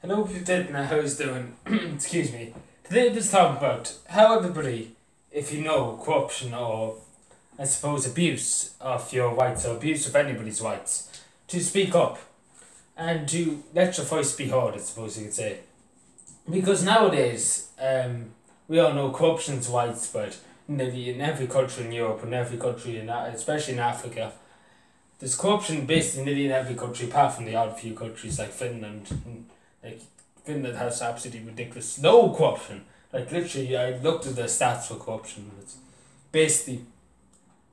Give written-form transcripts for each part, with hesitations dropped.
Hello, people, how's doing? Excuse me. Today, let's talk about how everybody, if you know corruption or, I suppose, abuse of your rights or abuse of anybody's rights, to speak up and to let your voice be heard, I suppose you could say. Because nowadays, we all know corruption's widespread nearly in every country in Europe and every country, especially in Africa. There's corruption basically nearly in every country apart from the odd few countries like Finland. Like, Finland has absolutely ridiculous low corruption. Like, literally, I looked at the stats for corruption. It's basically,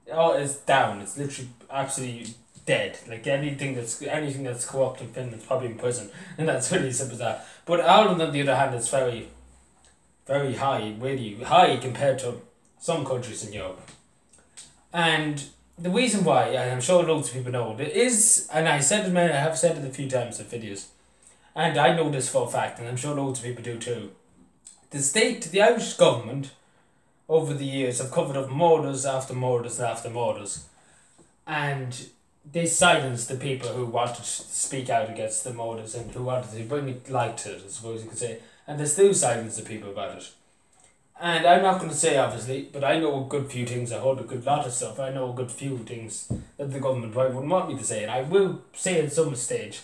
it's down. It's literally absolutely dead. Like, anything that's corrupt in Finland's probably in prison. And that's really simple as that. But Ireland, on the other hand, is very, very high, really high compared to some countries in Europe. And the reason why, and I'm sure loads of people know, there is, and I have said it a few times in videos, and I know this for a fact, and I'm sure loads of people do too. The Irish government, over the years, have covered up murders after murders after murders. And they silenced the people who wanted to speak out against the murders and who wanted to bring light to it, I suppose you could say. And they still silence the people about it. And I'm not going to say, obviously, but I know a good few things. I heard a good lot of stuff. I know a good few things that the government probably wouldn't want me to say. And I will say at some stage.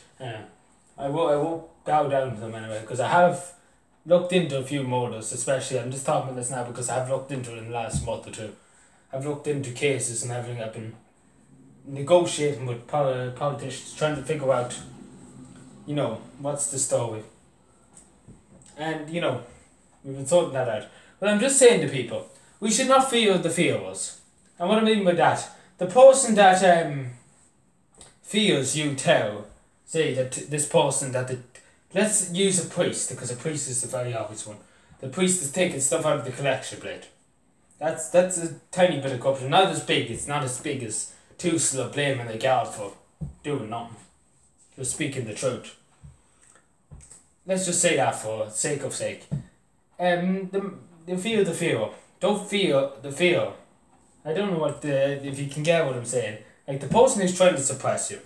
I won't bow down to them anyway, because I have looked into a few murders, especially. I'm just talking about this now because I have looked into it in the last month or two. I've looked into cases and everything. I've been negotiating with politicians, trying to figure out, what's the story. And, we've been sorting that out. But I'm just saying to people, we should not fear the fearers. And what I mean by that, the person that fears you tell, say that this person let's use a priest, because a priest is the very obvious one. The priest is taking stuff out of the collection plate. That's a tiny bit of corruption. Not as big. It's not as big as Tusla blaming the guard for doing nothing. For speaking the truth. Let's just say that for sake of sake. The fear the fear. Don't fear the fear. I don't know if you can get what I'm saying. Like the person who's trying to suppress you.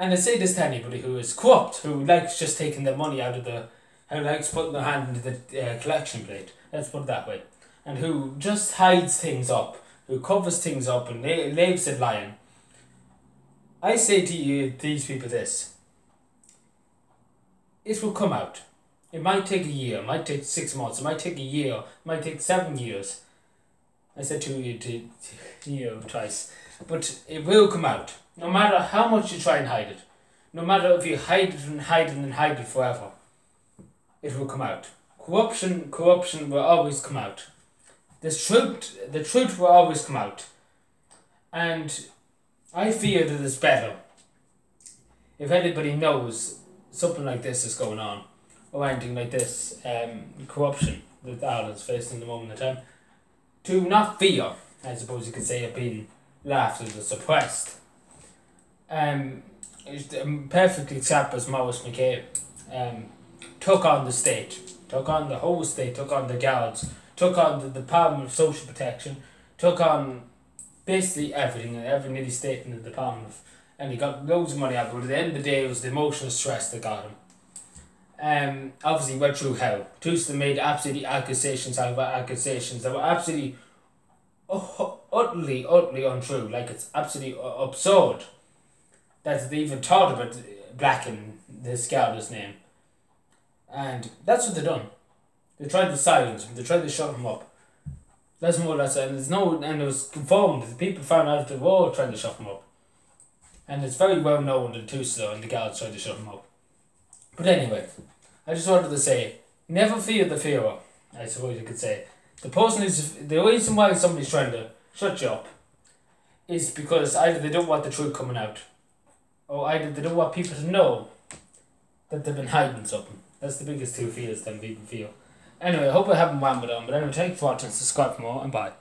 And I say this to anybody who is corrupt, who likes just taking their money out of who likes putting their hand into the collection plate. Let's put it that way. And who just hides things up, who covers things up and leaves it lying. I say to these people this. It will come out. It might take a year, it might take 6 months, it might take a year, it might take 7 years. I said twice. But it will come out. No matter how much you try and hide it. No matter if you hide it and hide it and hide it forever. It will come out. Corruption will always come out. The truth will always come out. And I fear that it's better if anybody knows something like this is going on, or anything like this, corruption that Ireland's facing at the moment in time, to not fear, I suppose you could say, of being laughed at or suppressed. Perfect example is Maurice McCabe. Took on the state, took on the whole state, took on the guards, took on the Department of Social Protection, took on basically everything, every nearly state in the Department of, and he got loads of money out of it, but at the end of the day it was the emotional stress that got him. Obviously went through hell. Tusla made absolutely accusations out of accusations that were absolutely utterly untrue. Like, it's absolutely absurd that they even thought about blacking this Garda's name. And that's what they done. They tried to silence him. They tried to shut him up. That's more or less, and it was confirmed. The people found out they were all trying to shut him up. And it's very well known that Tusla and the guards tried to shut him up. But anyway, I just wanted to say, never fear the fearer, I suppose you could say. The reason why somebody's trying to shut you up is because either they don't want the truth coming out, or either they don't want people to know that they've been hiding something. That's the biggest two fears that people feel. Anyway, I hope I haven't rambled on, but anyway, thank you for watching, subscribe for more, and bye.